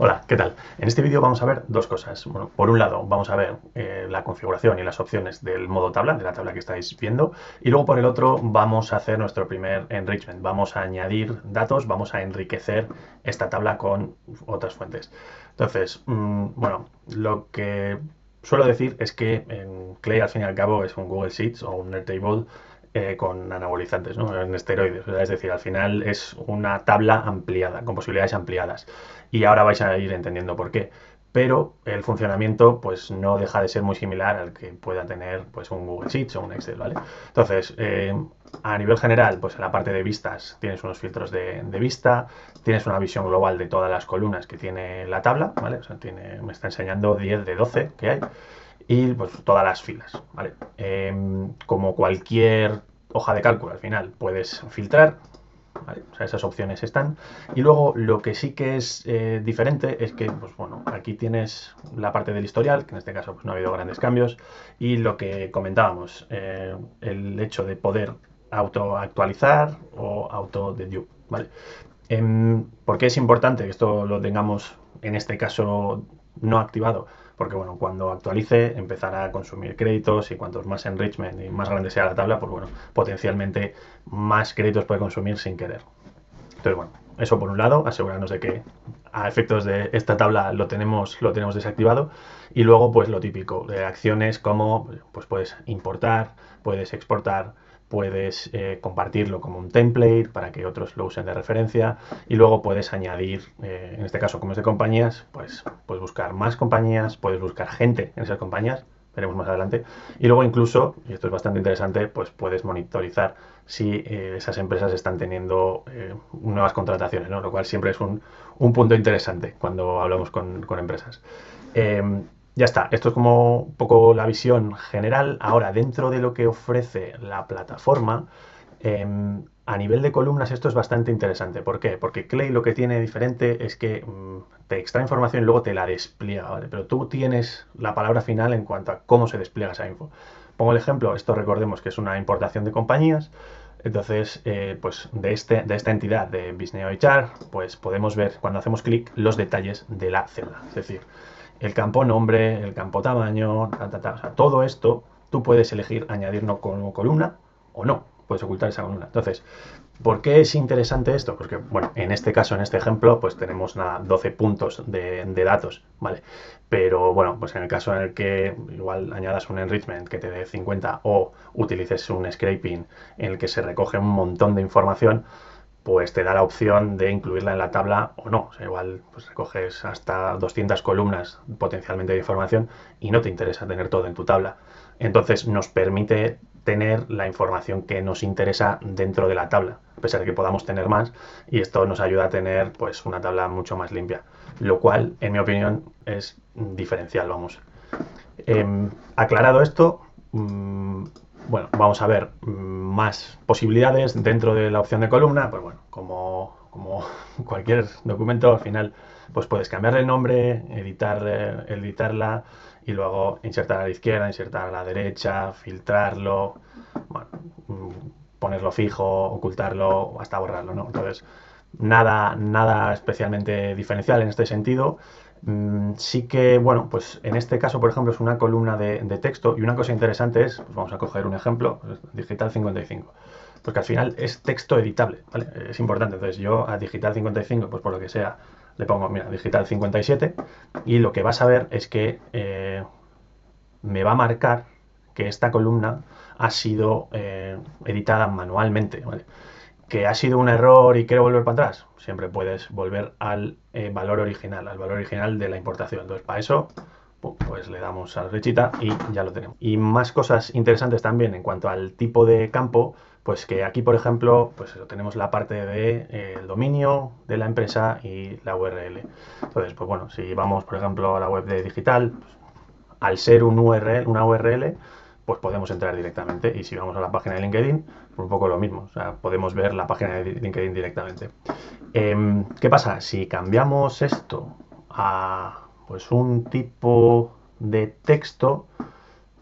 Hola, ¿qué tal? En este vídeo vamos a ver dos cosas. Bueno, por un lado vamos a ver la configuración y las opciones del modo tabla, de la tabla que estáis viendo, y luego por el otro vamos a hacer nuestro primer enrichment. Vamos a añadir datos, vamos a enriquecer esta tabla con otras fuentes. Entonces, bueno, lo que suelo decir es que en Clay al fin y al cabo es un Google Sheets o un Airtable con anabolizantes, ¿no? En esteroides. Es decir, al final es una tabla ampliada, con posibilidades ampliadas. Y ahora vais a ir entendiendo por qué. Pero el funcionamiento pues no deja de ser muy similar al que pueda tener pues un Google Sheets o un Excel, ¿vale? Entonces, a nivel general, pues en la parte de vistas tienes unos filtros de vista, tienes una visión global de todas las columnas que tiene la tabla, ¿vale? O sea, me está enseñando 10 de 12 que hay y pues todas las filas, ¿vale? Como cualquier hoja de cálculo, al final puedes filtrar, ¿vale? O sea, esas opciones están. Y luego lo que sí que es diferente es que, pues bueno, aquí tienes la parte del historial, que en este caso pues, no ha habido grandes cambios, y lo que comentábamos, el hecho de poder auto actualizar o auto dedupe, ¿vale? ¿Por qué es importante que esto lo tengamos en este caso no activado? Porque bueno, cuando actualice empezará a consumir créditos y cuantos más enrichment y más grande sea la tabla, pues bueno, potencialmente más créditos puede consumir sin querer. Entonces bueno, eso por un lado, asegurarnos de que a efectos de esta tabla lo tenemos desactivado. Y luego pues lo típico, de acciones como pues puedes importar, puedes exportar, puedes compartirlo como un template para que otros lo usen de referencia y luego puedes añadir, en este caso como es de compañías, pues puedes buscar más compañías, puedes buscar gente en esas compañías, veremos más adelante, y luego incluso, y esto es bastante interesante, pues puedes monitorizar si esas empresas están teniendo nuevas contrataciones, ¿no? Lo cual siempre es un punto interesante cuando hablamos con empresas. Ya está, esto es como un poco la visión general. Ahora, dentro de lo que ofrece la plataforma, a nivel de columnas esto es bastante interesante. ¿Por qué? Porque Clay lo que tiene diferente es que te extrae información y luego te la despliega, ¿vale? Pero tú tienes la palabra final en cuanto a cómo se despliega esa info. Pongo el ejemplo, esto recordemos que es una importación de compañías. Entonces, pues de esta entidad de Business HR, pues podemos ver cuando hacemos clic los detalles de la celda. Es decir, el campo nombre, el campo tamaño, o sea, todo esto tú puedes elegir añadirlo como columna o no, puedes ocultar esa columna. Entonces, ¿por qué es interesante esto? Porque, bueno, en este caso, en este ejemplo, pues tenemos 12 puntos de datos, ¿vale? Pero, bueno, pues en el caso en el que igual añadas un enrichment que te dé 50 o utilices un scraping en el que se recoge un montón de información, pues te da la opción de incluirla en la tabla o no. O sea, igual pues recoges hasta 200 columnas potencialmente de información y no te interesa tener todo en tu tabla. Entonces nos permite tener la información que nos interesa dentro de la tabla, a pesar de que podamos tener más, y esto nos ayuda a tener pues una tabla mucho más limpia, lo cual, en mi opinión, es diferencial, vamos. Aclarado esto, bueno, vamos a ver más posibilidades dentro de la opción de columna. Pues bueno, como cualquier documento, al final pues puedes cambiarle el nombre, editarla y luego insertar a la izquierda, insertar a la derecha, filtrarlo, bueno, ponerlo fijo, ocultarlo, hasta borrarlo, ¿no? Entonces, nada especialmente diferencial en este sentido. Sí que, bueno, pues en este caso, por ejemplo, es una columna de texto y una cosa interesante es, pues vamos a coger un ejemplo, pues, Digital 55, porque al final es texto editable, ¿vale? Es importante, entonces yo a Digital 55, pues por lo que sea, le pongo, mira, Digital 57 y lo que vas a ver es que me va a marcar que esta columna ha sido editada manualmente, ¿vale? Que ha sido un error y quiero volver para atrás, siempre puedes volver al valor original de la importación. Entonces, para eso, pues le damos a la flechita y ya lo tenemos. Y más cosas interesantes también en cuanto al tipo de campo, pues que aquí, por ejemplo, pues eso, tenemos la parte de el dominio de la empresa y la URL. Entonces, pues bueno, si vamos, por ejemplo, a la web de digital, pues, al ser una URL, pues podemos entrar directamente. Y si vamos a la página de LinkedIn, pues un poco lo mismo. O sea, podemos ver la página de LinkedIn directamente. ¿Qué pasa? Si cambiamos esto a pues un tipo de texto,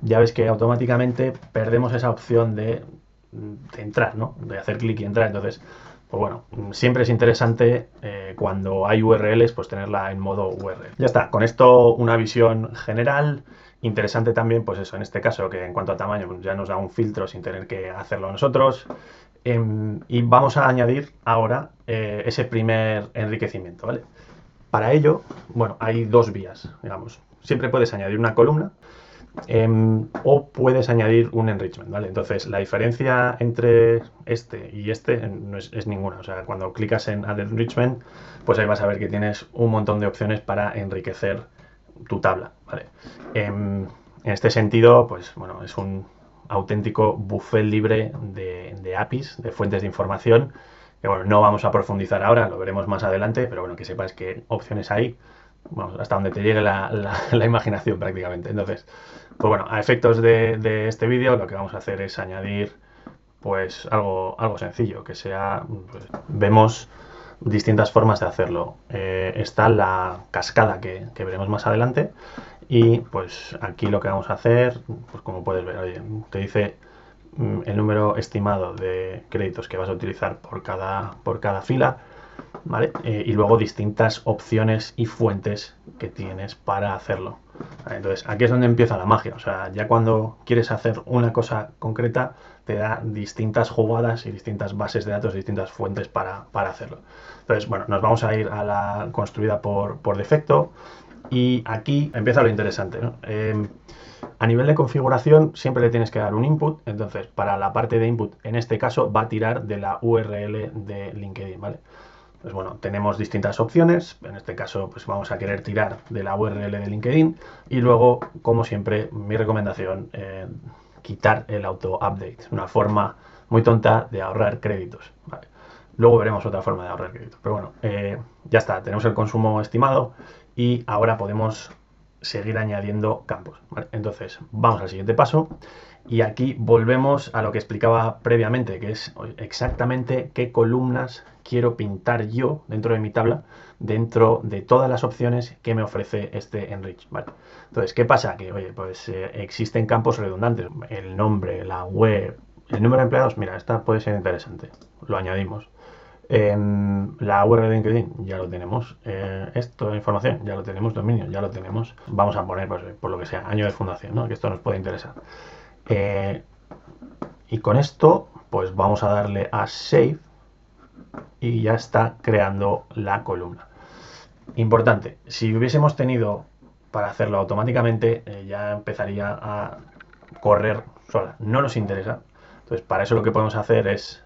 ya ves que automáticamente perdemos esa opción de entrar, ¿no? De hacer clic y entrar. Entonces, pues bueno, siempre es interesante cuando hay URLs, pues tenerla en modo URL. Ya está, con esto una visión general. Interesante también, pues eso, en este caso, que en cuanto a tamaño, pues ya nos da un filtro sin tener que hacerlo nosotros. Y vamos a añadir ahora ese primer enriquecimiento, ¿vale? Para ello, bueno, hay dos vías, digamos. Siempre puedes añadir una columna o puedes añadir un enrichment, ¿vale? Entonces, la diferencia entre este y este no es ninguna. O sea, cuando clicas en Add Enrichment, pues ahí vas a ver que tienes un montón de opciones para enriquecer tu tabla, ¿vale? En este sentido, pues bueno, es un auténtico buffet libre de APIs, de fuentes de información, que bueno, no vamos a profundizar ahora, lo veremos más adelante, pero bueno, que sepas qué opciones hay, vamos, hasta donde te llegue la imaginación prácticamente. Entonces, pues bueno, a efectos de este vídeo lo que vamos a hacer es añadir pues algo sencillo, que sea, pues, vemos distintas formas de hacerlo. Está la cascada que veremos más adelante y pues aquí lo que vamos a hacer, pues como puedes ver, oye, te dice el número estimado de créditos que vas a utilizar por cada fila, ¿vale? Y luego distintas opciones y fuentes que tienes para hacerlo. Entonces, aquí es donde empieza la magia. O sea, ya cuando quieres hacer una cosa concreta, te da distintas jugadas y distintas bases de datos, distintas fuentes para hacerlo. Entonces, bueno, nos vamos a ir a la construida por defecto. Y aquí empieza lo interesante, ¿no? A nivel de configuración siempre le tienes que dar un input, entonces para la parte de input en este caso va a tirar de la URL de LinkedIn, ¿vale? Pues bueno, tenemos distintas opciones, en este caso pues vamos a querer tirar de la URL de LinkedIn y luego, como siempre, mi recomendación, quitar el auto-update, una forma muy tonta de ahorrar créditos, ¿vale? Luego veremos otra forma de ahorrar créditos, pero bueno, ya está, tenemos el consumo estimado y ahora podemos seguir añadiendo campos, ¿vale? Entonces, vamos al siguiente paso y aquí volvemos a lo que explicaba previamente, que es exactamente qué columnas quiero pintar yo dentro de mi tabla, dentro de todas las opciones que me ofrece este Enrich, ¿vale? Entonces, ¿qué pasa? Que, oye, pues existen campos redundantes, el nombre, la web, el número de empleados, mira, esta puede ser interesante, lo añadimos. La URL de LinkedIn ya lo tenemos. Esto de información ya lo tenemos. Dominio ya lo tenemos. Vamos a poner, pues, por lo que sea, año de fundación, ¿no? Que esto nos puede interesar. Y con esto, pues vamos a darle a Save y ya está creando la columna. Importante, si hubiésemos tenido para hacerlo automáticamente, ya empezaría a correr sola. No nos interesa. Entonces, para eso lo que podemos hacer es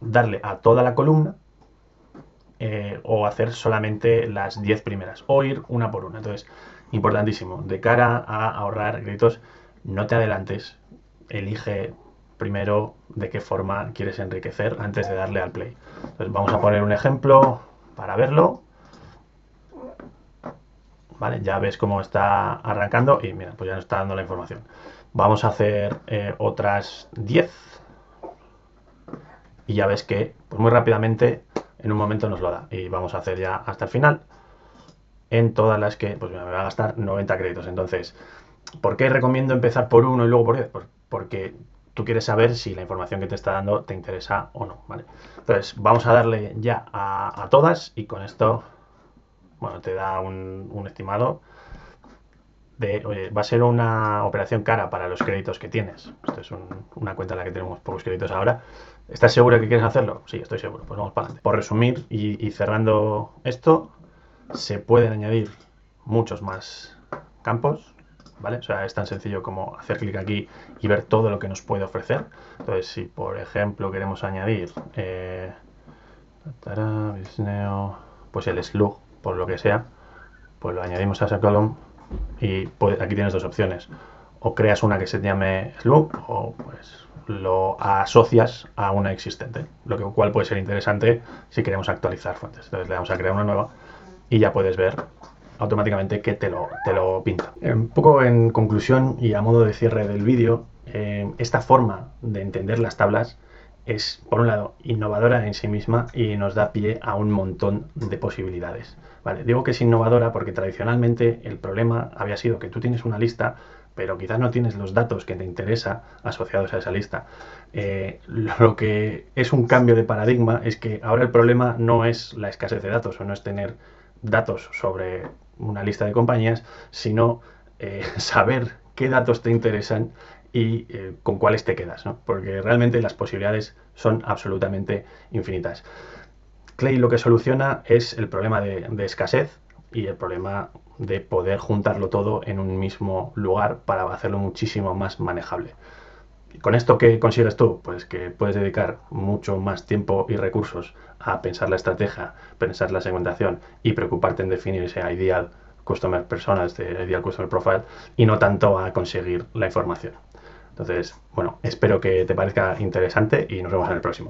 darle a toda la columna o hacer solamente las 10 primeras o ir una por una. Entonces, importantísimo, de cara a ahorrar créditos, no te adelantes, elige primero de qué forma quieres enriquecer antes de darle al play. Entonces, vamos a poner un ejemplo para verlo. Vale, ya ves cómo está arrancando y mira, pues ya nos está dando la información. Vamos a hacer otras 10 y ya ves que pues muy rápidamente en un momento nos lo da y vamos a hacer ya hasta el final en todas las que pues me va a gastar 90 créditos. Entonces, ¿por qué recomiendo empezar por uno y luego por 10? Pues porque tú quieres saber si la información que te está dando te interesa o no, ¿vale? Entonces, vamos a darle ya a todas y con esto, bueno, te da un estimado de, oye, va a ser una operación cara para los créditos que tienes. Esto es una cuenta en la que tenemos pocos créditos ahora. ¿Estás seguro que quieres hacerlo? Sí, estoy seguro. Pues vamos para adelante. Por resumir y cerrando esto, se pueden añadir muchos más campos, ¿vale? O sea, es tan sencillo como hacer clic aquí y ver todo lo que nos puede ofrecer. Entonces, si por ejemplo queremos añadir pues el slug, por lo que sea, pues lo añadimos a esa column y aquí tienes dos opciones. O creas una que se llame slug o pues lo asocias a una existente, lo cual puede ser interesante si queremos actualizar fuentes. Entonces le damos a crear una nueva y ya puedes ver automáticamente que te lo pinta. Un poco en conclusión y a modo de cierre del vídeo, esta forma de entender las tablas es, por un lado, innovadora en sí misma y nos da pie a un montón de posibilidades. Vale, digo que es innovadora porque tradicionalmente el problema había sido que tú tienes una lista pero quizás no tienes los datos que te interesa asociados a esa lista. Lo que es un cambio de paradigma es que ahora el problema no es la escasez de datos o no es tener datos sobre una lista de compañías, sino saber qué datos te interesan y con cuáles te quedas, ¿no? Porque realmente las posibilidades son absolutamente infinitas. Clay lo que soluciona es el problema de escasez y el problema de poder juntarlo todo en un mismo lugar para hacerlo muchísimo más manejable. ¿Con esto qué consigues tú? Pues que puedes dedicar mucho más tiempo y recursos a pensar la estrategia, pensar la segmentación y preocuparte en definir ese ideal customer persona, este ideal customer profile, y no tanto a conseguir la información. Entonces, bueno, espero que te parezca interesante y nos vemos en el próximo.